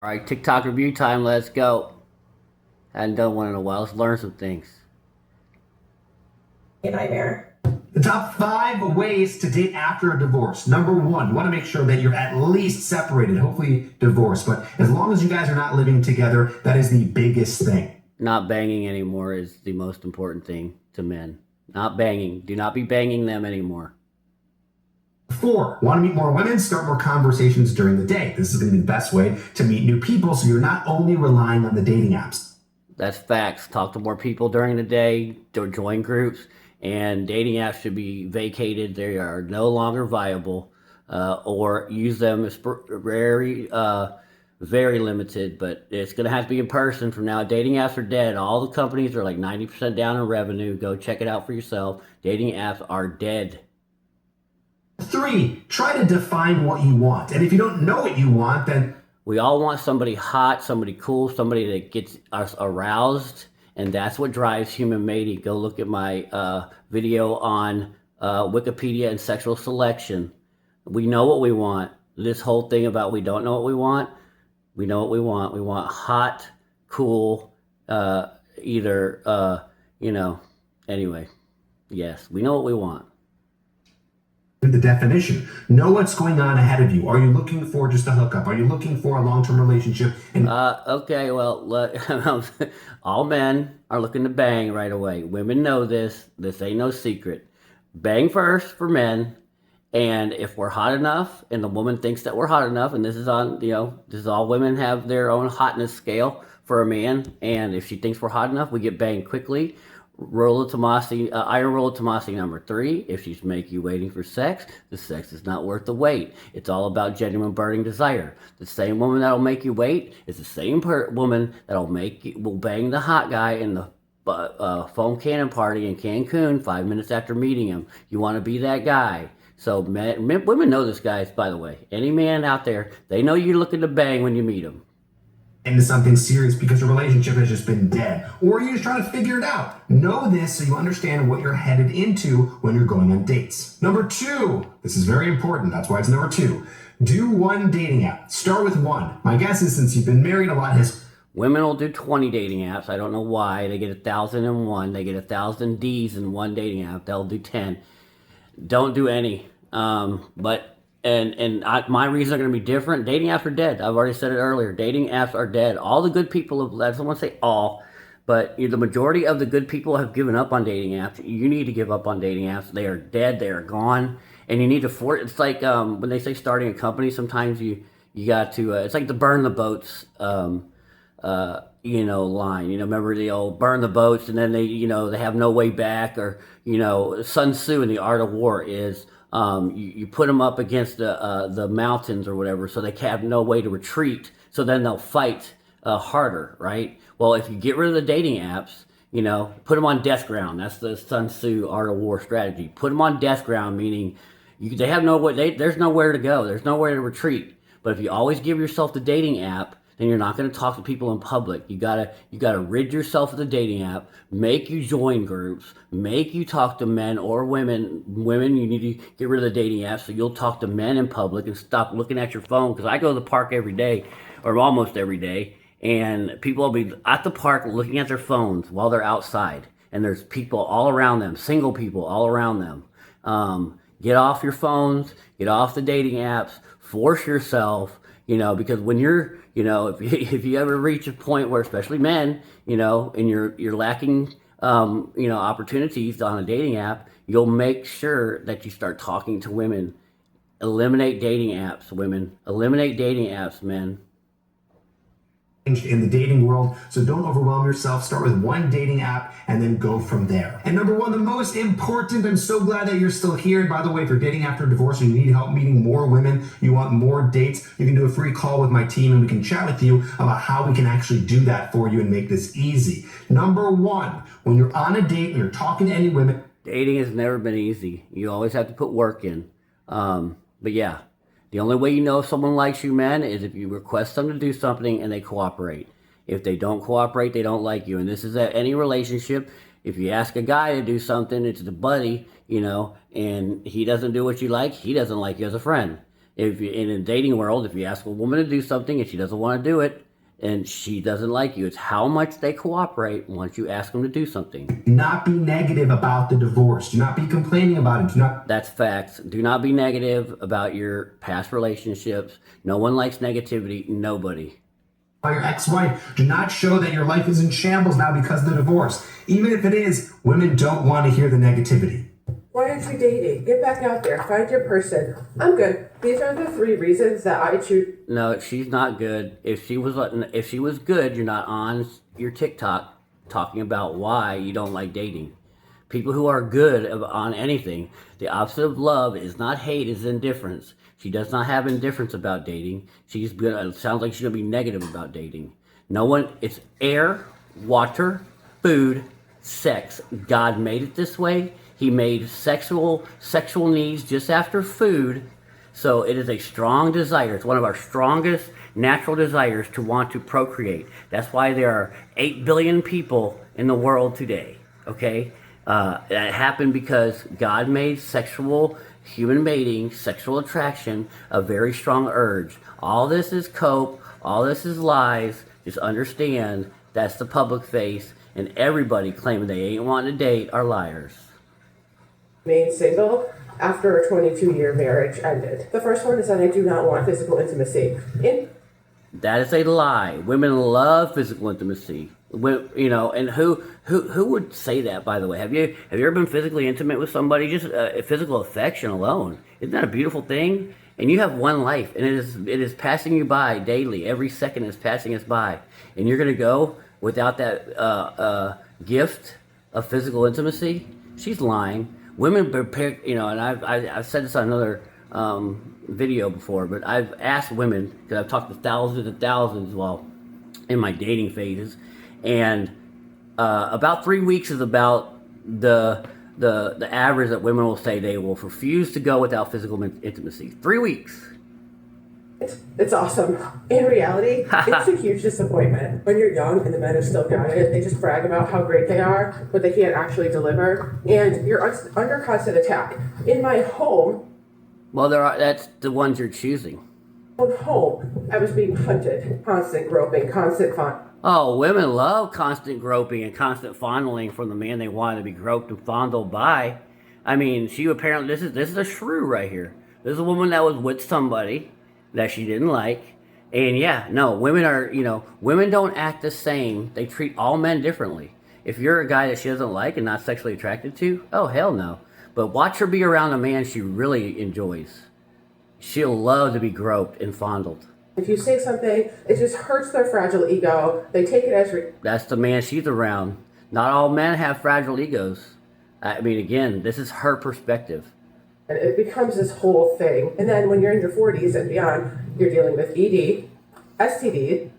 All right, TikTok review time. Let's go. Hadn't done one in a while. Let's learn some things. A nightmare. The top 5 ways to date after a divorce. Number 1, you want to make sure that you're at least separated, hopefully divorced. But as long as you guys are not living together, that is the biggest thing. Not banging anymore is the most important thing to men. Not banging. Do not be banging them anymore. 4, want to meet more women, start more conversations during the day. This is going to be the best way to meet new people, so you're not only relying on the dating apps. That's facts. Talk to more people during the day, or join groups, and dating apps should be vacated. They are no longer viable, or use them as very limited, but it's going to have to be in person from now. Dating apps are dead. All the companies are like 90% down in revenue. Go check it out for yourself. Dating apps are dead. 3, try to define what you want. And if you don't know what you want, then We all want somebody hot, somebody cool, somebody that gets us aroused, and that's what drives human mating. Go look at my video on Wikipedia and sexual selection. We know what we want. This whole thing about we don't know what we want, we know what we want. We want hot, cool, anyway. Yes, we know what we want. the definition. Know what's going on ahead of you. Are you looking for just a hookup? Are you looking for a long-term relationship? And Okay, well, all men are looking to bang right away. Women know this. This ain't no secret. Bang first for men, and if we're hot enough, and the woman thinks that we're hot enough, and this is on, this is all women have their own hotness scale for a man, and if she thinks we're hot enough, we get banged quickly. Iron roll of Tomasi number 3. If she's make you waiting for sex, the sex is not worth the wait. It's all about genuine burning desire. The same woman that'll make you wait is the same woman that'll will bang the hot guy in the foam cannon party in Cancun 5 minutes after meeting him. You want to be that guy. So women know this, guys, by the way. Any man out there, they know you're looking to bang when you meet him. into something serious because your relationship has just been dead, or you're just trying to figure it out. Know this so you understand what you're headed into when you're going on dates. Number 2, this is very important. That's why it's number 2. Do one dating app. Start with one. My guess is since you've been married a lot, Women will do 20 dating apps. I don't know why. They get 1,001. They get 1,000 Ds in one dating app. They'll do 10. Don't do any. My reasons are going to be different. Dating apps are dead. I've already said it earlier. Dating apps are dead. All the good people, I don't want to say all, but the majority of the good people have given up on dating apps. You need to give up on dating apps. They are dead. They are gone. And you need to it's like when they say starting a company, sometimes you got to, it's like the burn the boats, line. Remember the old burn the boats, and then they have no way back, or, Sun Tzu in The Art of War is, you put them up against the mountains or whatever, so they have no way to retreat. So then they'll fight harder, right? Well, if you get rid of the dating apps, put them on death ground. That's the Sun Tzu Art of War strategy. Put them on death ground, meaning they have there's nowhere to go. There's nowhere to retreat. But if you always give yourself the dating app, then you're not going to talk to people in public. You gotta rid yourself of the dating app. Make you join groups. Make you talk to men or women. Women, you need to get rid of the dating app so you'll talk to men in public and stop looking at your phone. Because I go to the park every day, or almost every day, and people will be at the park looking at their phones while they're outside. And there's people all around them, single people all around them. Get off your phones. Get off the dating apps. Force yourself. Because when you're, if you ever reach a point where, especially men, and you're lacking, opportunities on a dating app, you'll make sure that you start talking to women. Eliminate dating apps, women. Eliminate dating apps, men. in the dating world, so don't overwhelm yourself. Start with one dating app and then go from there. And number 1, the most important, I'm so glad that you're still here. And by the way, if you're dating after a divorce and you need help meeting more women, you want more dates, you can do a free call with my team and we can chat with you about how we can actually do that for you and make this easy. Number 1, when you're on a date and you're talking to any women, dating has never been easy. You always have to put work in. But yeah, the only way you know if someone likes you, man, is if you request them to do something and they cooperate. If they don't cooperate, they don't like you. And this is at any relationship. If you ask a guy to do something, it's the buddy, and he doesn't do what you like, he doesn't like you as a friend. If you, in a dating world, if you ask a woman to do something and she doesn't want to do it, and she doesn't like you, it's how much they cooperate once you ask them to do something. Do not be negative about the divorce. Do not be complaining about it. Do not. That's facts. Do not be negative about your past relationships. No one likes negativity. Nobody. Your ex-wife. Do not show that your life is in shambles now because of the divorce. Even if it is, women don't want to hear the negativity. Why aren't you dating? Get back out there. Find your person. I'm good. These are the 3 reasons that I choose. No, she's not good. If she was good, you're not on your TikTok talking about why you don't like dating. People who are good on anything, the opposite of love is not hate, is indifference. She does not have indifference about dating. She's gonna, it sounds like she's gonna be negative about dating. No one, it's air, water, food, sex. God made it this way. He made sexual needs just after food. So it is a strong desire. It's one of our strongest natural desires to want to procreate. That's why there are 8 billion people in the world today. Okay? That happened because God made human mating, sexual attraction, a very strong urge. All this is cope. All this is lies. Just understand that's the public face. And everybody claiming they ain't wanting to date are liars. Remain single after a 22-year marriage ended. The first one is that I do not want physical intimacy. That is a lie. Women love physical intimacy. You know, and who would say that? By the way, have you ever been physically intimate with somebody? Just physical affection alone, isn't that a beautiful thing? And you have one life, and it is passing you by daily. Every second is passing us by, and you're gonna go without that gift of physical intimacy. She's lying. Women prepare, you know, and I've said this on another video before, but I've asked women, because I've talked to thousands and thousands while in my dating phases, and about 3 weeks is about the average that women will say they will refuse to go without physical intimacy. 3 weeks. It's awesome. In reality, it's a huge disappointment. When you're young and the men have still got it, they just brag about how great they are, but they can't actually deliver, and you're under constant attack. In my home, well, that's the ones you're choosing. Home, I was being hunted, constant groping, constant Oh, women love constant groping and constant fondling from the man they want to be groped and fondled by. I mean, she apparently, this is a shrew right here. This is a woman that was with somebody that she didn't like. And yeah, no, women don't act the same. They treat all men differently. If you're a guy that she doesn't like and not sexually attracted to, oh, hell no. But watch her be around a man she really enjoys. She'll love to be groped and fondled. If you say something, it just hurts their fragile ego. They take it as... That's the man she's around. Not all men have fragile egos. I mean, again, this is her perspective. And it becomes this whole thing. And then when you're in your 40s and beyond, you're dealing with ED, STD.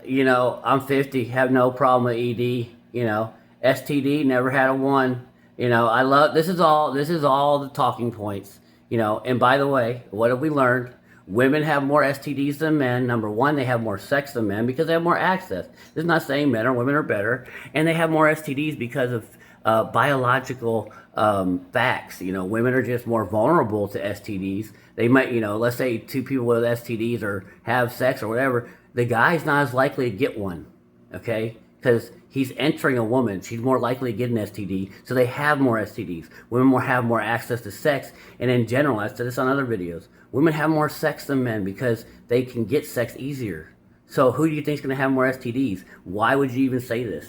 You know, I'm 50, have no problem with ED. You know, STD, never had a one. You know, I love, this is all the talking points. You know, and by the way, what have we learned? Women have more STDs than men. Number one, they have more sex than men because they have more access. This is not saying men or women are better. And they have more STDs because of biological facts. You know, women are just more vulnerable to STDs. They might, you know, let's say 2 people with STDs or have sex or whatever. The guy's not as likely to get one, okay? Because he's entering a woman. She's more likely to get an STD, so they have more STDs. Women have more access to sex, and in general, I said this on other videos, women have more sex than men because they can get sex easier. So who do you think is going to have more STDs? Why would you even say this?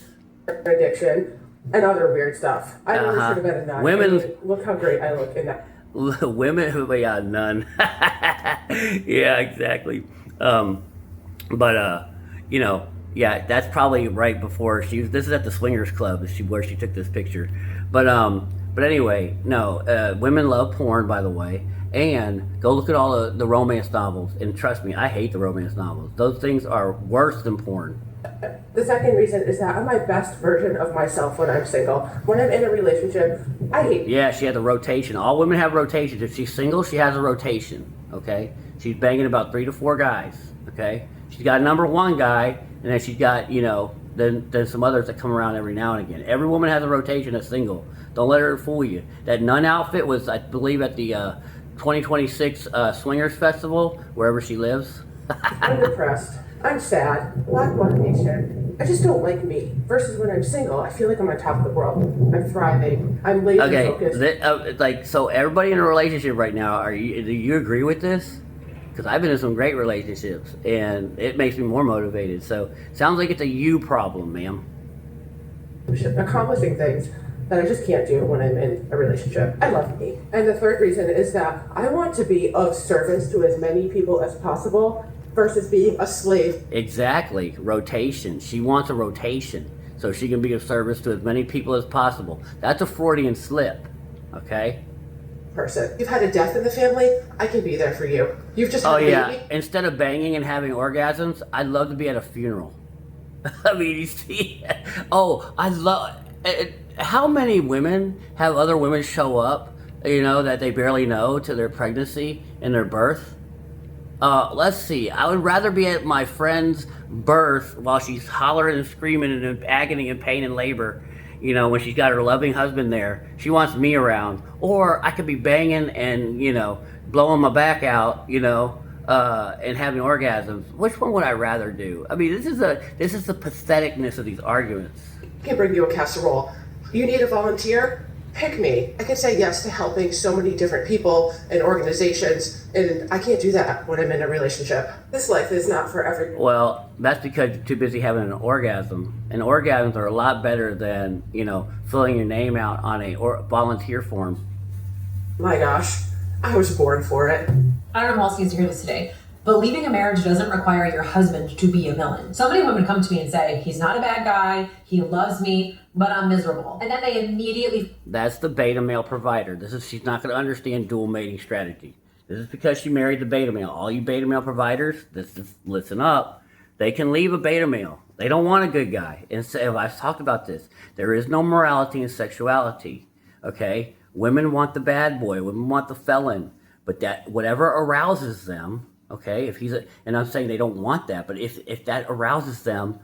Addiction and other weird stuff. I really should have been a nun. Women, I mean, look how great I look in that. Women who be a nun. Yeah, exactly. You know, yeah, that's probably right before this is at the Swingers Club where she took this picture. But anyway, no, women love porn, by the way. And go look at all the romance novels. And trust me, I hate the romance novels. Those things are worse than porn. The second reason is that I'm my best version of myself when I'm single. When I'm in a relationship, I hate... Yeah, she had the rotation. All women have rotations. If she's single, she has a rotation, okay? She's banging about 3 to 4 guys, okay? She's got a number 1 guy, and then she's got, you know, then some others that come around every now and again. Every woman has a rotation that's single. Don't let her fool you. That nun outfit was, I believe, at the 2026 Swingers Festival, wherever she lives. I'm depressed. I'm sad. Black motivation. I just don't like me. Versus when I'm single, I feel like I'm on top of the world. I'm thriving. I'm laser focused. So everybody in a relationship right now, do you agree with this? Because I've been in some great relationships, and it makes me more motivated. So sounds like it's a you problem, ma'am. Accomplishing things that I just can't do when I'm in a relationship. I love me. And the third reason is that I want to be of service to as many people as possible versus being a slave. Exactly. Rotation. She wants a rotation so she can be of service to as many people as possible. That's a Freudian slip, okay? Person. You've had a death in the family, I can be there for you. You've just had a baby. Instead of banging and having orgasms, I'd love to be at a funeral. I mean, you see, I love, how many women have other women show up, that they barely know to their pregnancy and their birth? Let's see, I would rather be at my friend's birth while she's hollering and screaming and in agony and pain and labor, when she's got her loving husband there. She wants me around. Or I could be banging and, blowing my back out, and having orgasms. Which one would I rather do? I mean, this is the patheticness of these arguments. I can bring you a casserole. You need a volunteer? Pick me. I can say yes to helping so many different people and organizations, and I can't do that when I'm in a relationship. This life is not for everyone. Well, that's because you're too busy having an orgasm. And orgasms are a lot better than, filling your name out on a volunteer form. My gosh, I was born for it. I don't know who else needs to hear this today, but leaving a marriage doesn't require your husband to be a villain. So many women come to me and say, he's not a bad guy, he loves me, but I'm miserable. And then they immediately... That's the beta male provider. She's not going to understand dual mating strategy. This is because she married the beta male. All you beta male providers, listen up. They can leave a beta male. They don't want a good guy. And so I've talked about this. There is no morality in sexuality. Okay? Women want the bad boy. Women want the felon. But that whatever arouses them, okay, and I'm saying they don't want that, but if that arouses them,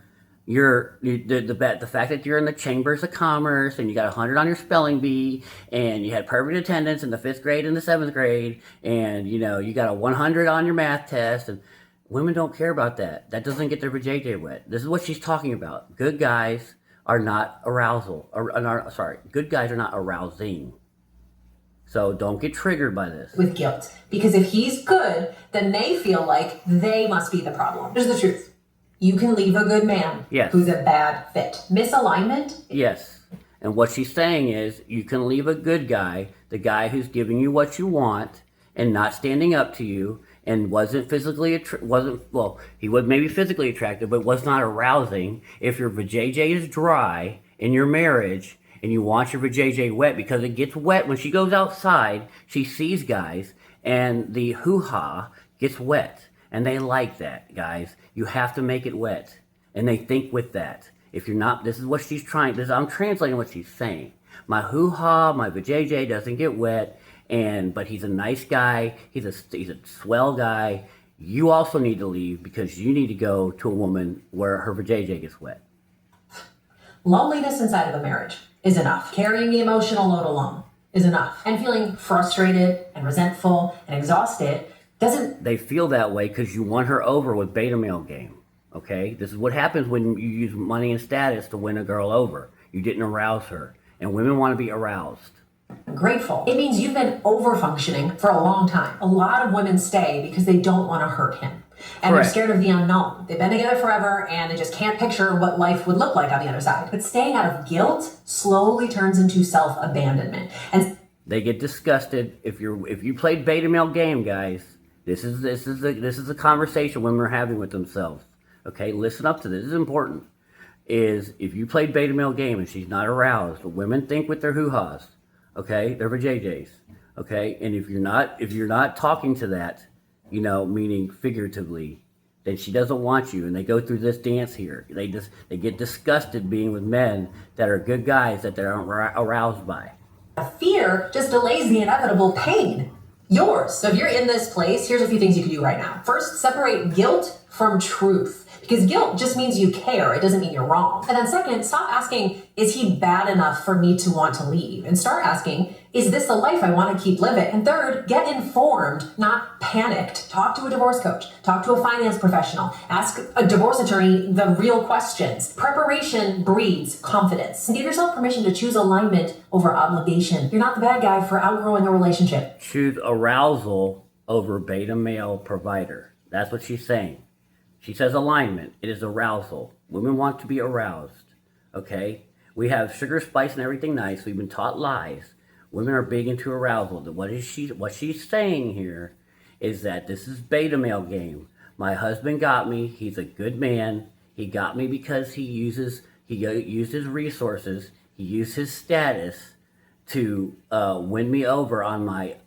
the fact that you're in the chambers of commerce and you got 100 on your spelling bee and you had perfect attendance in the 5th grade and the 7th grade and you got a 100 on your math test, and women don't care about that. That doesn't get their vajayjay wet. This is what she's talking about. Good guys are not good guys are not arousing. So don't get triggered by this. With guilt. Because if he's good, then they feel like they must be the problem. Here's the truth. You can leave a good man who's a bad fit. Misalignment? Yes. And what she's saying is you can leave a good guy, the guy who's giving you what you want and not standing up to you and he was maybe physically attractive, but was not arousing. If your vajayjay is dry in your marriage, and you want your vajayjay wet because it gets wet when she goes outside, she sees guys, and the hoo-ha gets wet. And they like that, guys. You have to make it wet. And they think with that. If you're not, this is what she's trying, I'm translating what she's saying. My hoo-ha, my vajayjay doesn't get wet, but he's a nice guy, he's a swell guy. You also need to leave because you need to go to a woman where her vajayjay gets wet. Loneliness inside of a marriage is enough. Carrying the emotional load alone is enough. And feeling frustrated and resentful and exhausted doesn't... They feel that way because you won her over with beta male game, okay? This is what happens when you use money and status to win a girl over. You didn't arouse her. And women want to be aroused. Grateful. It means you've been over-functioning for a long time. A lot of women stay because they don't want to hurt him. And they're scared of the unknown. They've been together forever and they just can't picture what life would look like on the other side. But staying out of guilt slowly turns into self-abandonment. And they get disgusted. If you played beta male game, guys, this is the conversation women are having with themselves. Okay, listen up to this. This is important. If you played beta male game and she's not aroused, women think with their hoo-has. Okay, they're vajayjays. Okay, and if you're not talking to that, meaning figuratively, then she doesn't want you, and they go through this dance here. They get disgusted being with men that are good guys that they're aroused by. Fear just delays the inevitable pain. Yours. So if you're in this place, here's a few things you can do right now. First, separate guilt from truth. Because guilt just means you care. It doesn't mean you're wrong. And then second, stop asking, is he bad enough for me to want to leave? And start asking, is this the life I want to keep living? And third, get informed, not panicked. Talk to a divorce coach, talk to a finance professional, ask a divorce attorney the real questions. Preparation breeds confidence. And give yourself permission to choose alignment over obligation. You're not the bad guy for outgrowing a relationship. Choose arousal over beta male provider. That's what she's saying. She says alignment. It is arousal. Women want to be aroused. Okay? We have sugar, spice, and everything nice. We've been taught lies. Women are big into arousal. What she's saying here is that this is beta male game. My husband got me. He's a good man. He got me because he used his resources. He used his status to win me over on my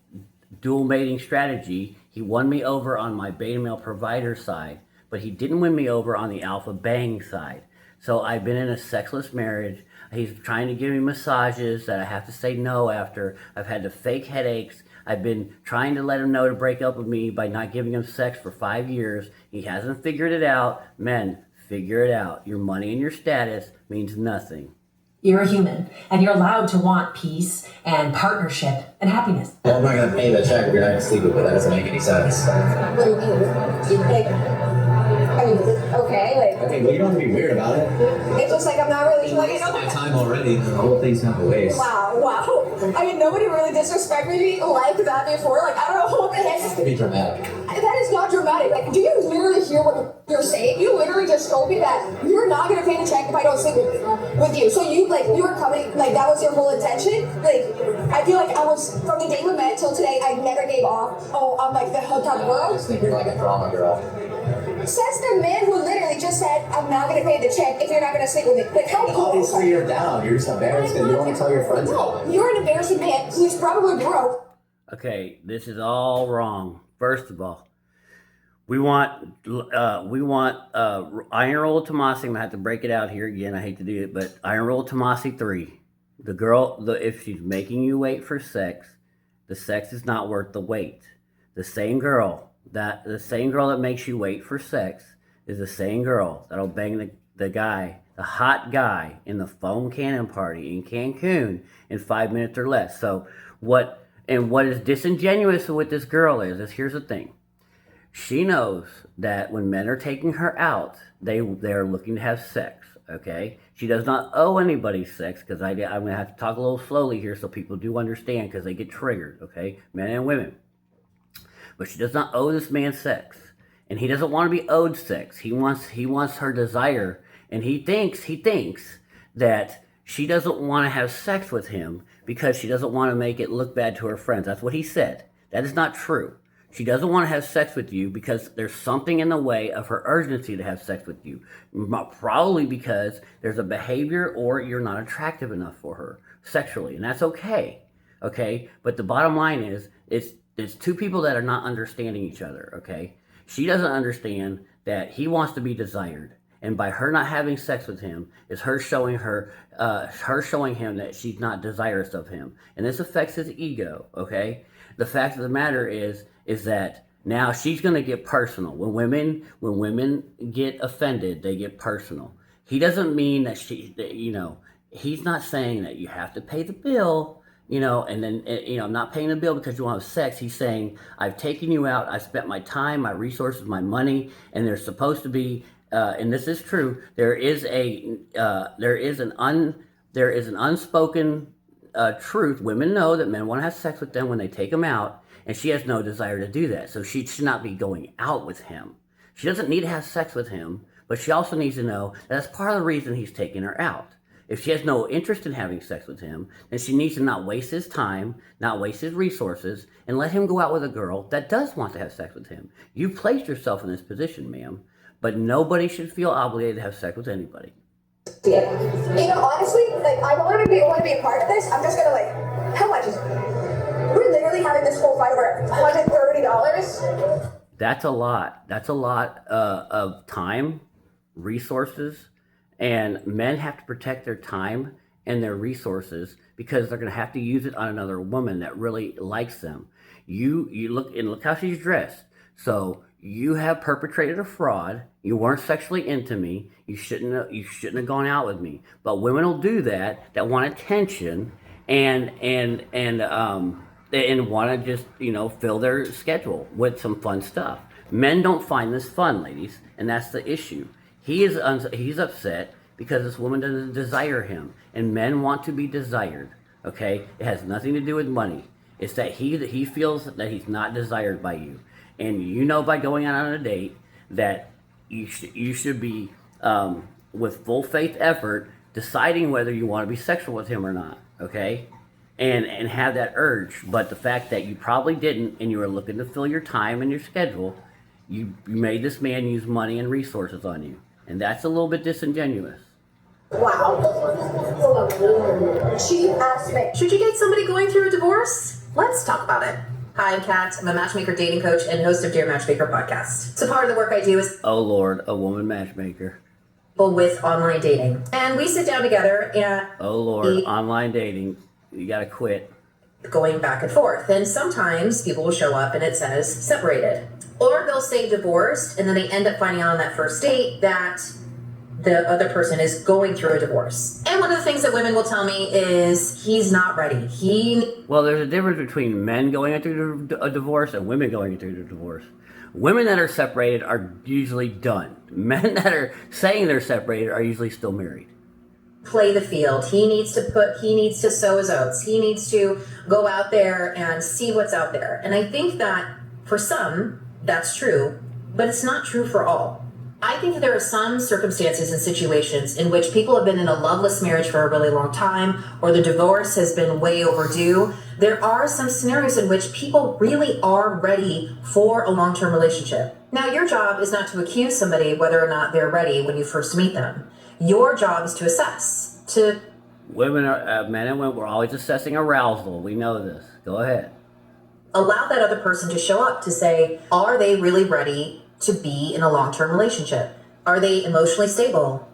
dual mating strategy. He won me over on my beta male provider side, but he didn't win me over on the alpha bang side. So I've been in a sexless marriage. He's trying to give me massages that I have to say no after. I've had the fake headaches. I've been trying to let him know to break up with me by not giving him sex for 5 years. He hasn't figured it out. Men, figure it out. Your money and your status means nothing. You're a human, and you're allowed to want peace and partnership and happiness. Well, I'm not going to pay the check if you're not going to sleep with it. That doesn't make any sense. What do you mean? Like, I mean, okay, like. Okay, well, you don't have to be weird about it. It's just like I'm not really like. My time already. The whole thing's not a waste. Wow. I mean, nobody really disrespected me like that before. Like, I don't know what the heck. To be dramatic. That is not dramatic. Like, do you literally hear what you're saying? You literally just told me that you're not gonna pay the check if I don't sleep with you. So you were coming, like that was your whole intention. Like, I feel like I was from the day we met till today. I never gave off. Oh, I'm like the hookup I girl. just think you're like a drama girl. Says the man who literally just said, I'm not gonna pay the check if you're not gonna sleep with me. Like, how cool. Obviously, you're down. You're just embarrassed because you don't want to tell your friends about No, it. you're an embarrassing man who's probably broke. Okay, this is all wrong. First of all, we want Iron Roll of Tomasi. I'm gonna have to break it out here again. I hate to do it, but Iron Roll of Tomasi 3. The girl, if she's making you wait for sex, the sex is not worth the wait. The same girl that makes you wait for sex is the same girl that'll bang the guy, the hot guy in the foam cannon party in Cancun in 5 minutes or less. So what is disingenuous with this girl is here's the thing. She knows that when men are taking her out, they're looking to have sex, okay? She does not owe anybody sex, because I'm going to have to talk a little slowly here so people do understand, because they get triggered, okay? Men and women. But she does not owe this man sex, and he doesn't want to be owed sex. He wants her desire, and he thinks that she doesn't want to have sex with him because she doesn't want to make it look bad to her friends. That's what he said. That is not true. She doesn't want to have sex with you because there's something in the way of her urgency to have sex with you. Probably because there's a behavior or you're not attractive enough for her sexually, and that's okay. Okay? But the bottom line is, it's two people that are not understanding each other, okay? She doesn't understand that he wants to be desired. And by her not having sex with him is her showing him that she's not desirous of him. And this affects his ego, okay? The fact of the matter is that now she's going to get personal. When women get offended, they get personal. He doesn't mean that he's not saying that you have to pay the bill, and then, I'm not paying the bill because you want to have sex. He's saying, I've taken you out, I spent my time, my resources, my money, and there's supposed to be, and this is true, there is an unspoken truth. Women know that men want to have sex with them when they take them out, and she has no desire to do that. So she should not be going out with him. She doesn't need to have sex with him, but she also needs to know that that's part of the reason he's taking her out. If she has no interest in having sex with him, then she needs to not waste his time, not waste his resources, and let him go out with a girl that does want to have sex with him. You placed yourself in this position, ma'am, but nobody should feel obligated to have sex with anybody. Yeah. Honestly, I want to be a part of this. I'm just gonna how much is it? We're literally having this whole fight over $130. That's a lot. That's a lot of time, resources, and men have to protect their time and their resources because they're going to have to use it on another woman that really likes them. You look how she's dressed. So you have perpetrated a fraud. You weren't sexually into me. You shouldn't have gone out with me. But women will do that want attention, and want to just, fill their schedule with some fun stuff. Men don't find this fun, ladies, and that's the issue. He's upset because this woman doesn't desire him, and men want to be desired. Okay, it has nothing to do with money. It's that he feels that he's not desired by you, and by going out on a date that you should be with full faith effort deciding whether you want to be sexual with him or not. Okay. And have that urge, but the fact that you probably didn't, and you were looking to fill your time and your schedule, you made this man use money and resources on you, and that's a little bit disingenuous. Wow. She asked me. Should you date somebody going through a divorce? Let's talk about it. Hi, I'm Kat. I'm a matchmaker, dating coach, and host of Dear Matchmaker podcast. So part of the work I do is Oh Lord, a woman matchmaker. With online dating, and we sit down together and Oh Lord, online dating. You gotta quit. Going back and forth. And sometimes people will show up and it says separated. Or they'll say divorced, and then they end up finding out on that first date that the other person is going through a divorce. And one of the things that women will tell me is he's not ready. Well, there's a difference between men going through a divorce and women going through a divorce. Women that are separated are usually done. Men that are saying they're separated are usually still married. Play the field. He needs to sow his oats. He needs to go out there and see what's out there. And I think that for some, that's true, but it's not true for all. I think that there are some circumstances and situations in which people have been in a loveless marriage for a really long time, or the divorce has been way overdue. There are some scenarios in which people really are ready for a long-term relationship. Now, your job is not to accuse somebody whether or not they're ready when you first meet them. Your job is to assess, Women are, men and women, we're always assessing arousal. We know this. Go ahead. Allow that other person to show up to say, are they really ready to be in a long-term relationship? Are they emotionally stable?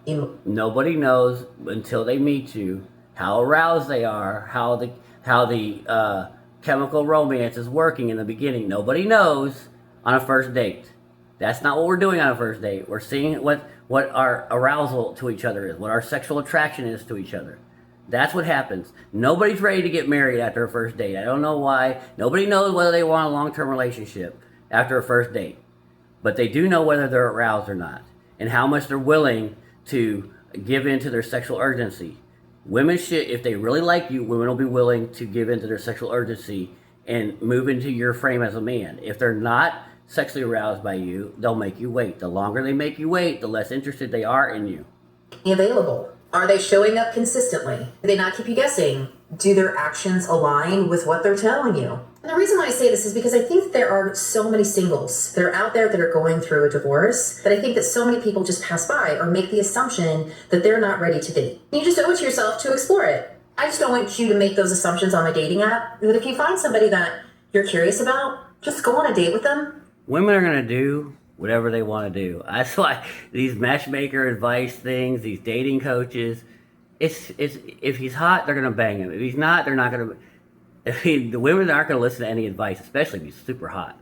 Nobody knows until they meet you how aroused they are, how the chemical romance is working in the beginning. Nobody knows on a first date. That's not what we're doing on a first date. We're seeing what our arousal to each other is, what our sexual attraction is to each other. That's what happens. Nobody's ready to get married after a first date. I don't know why. Nobody knows whether they want a long-term relationship after a first date. But they do know whether they're aroused or not, and how much they're willing to give in to their sexual urgency. Women should, if they really like you, women will be willing to give in to their sexual urgency and move into your frame as a man. If they're not sexually aroused by you, they'll make you wait. The longer they make you wait, the less interested they are in you. Available. Are they showing up consistently? Do they not keep you guessing? Do their actions align with what they're telling you? And the reason why I say this is because I think that there are so many singles that are out there that are going through a divorce that I think that so many people just pass by or make the assumption that they're not ready to date. You just owe it to yourself to explore it. I just don't want you to make those assumptions on the dating app. That if you find somebody that you're curious about, just go on a date with them. Women are going to do whatever they want to do. That's why these matchmaker advice things, these dating coaches, it's if he's hot, they're going to bang him. If he's not, they're not going to. The women aren't going to listen to any advice, especially if he's super hot.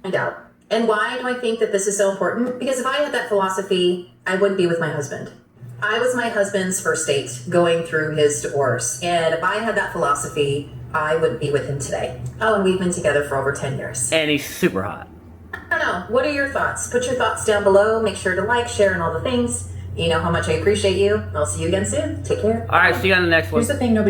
I doubt. And why do I think that this is so important? Because if I had that philosophy, I wouldn't be with my husband. I was my husband's first date going through his divorce. And if I had that philosophy, I wouldn't be with him today. Oh, and we've been together for over 10 years. And he's super hot. I don't know. What are your thoughts? Put your thoughts down below. Make sure to like, share, and all the things. You know how much I appreciate you. I'll see you again soon. Take care. All right, see you on the next one. Here's the thing, nobody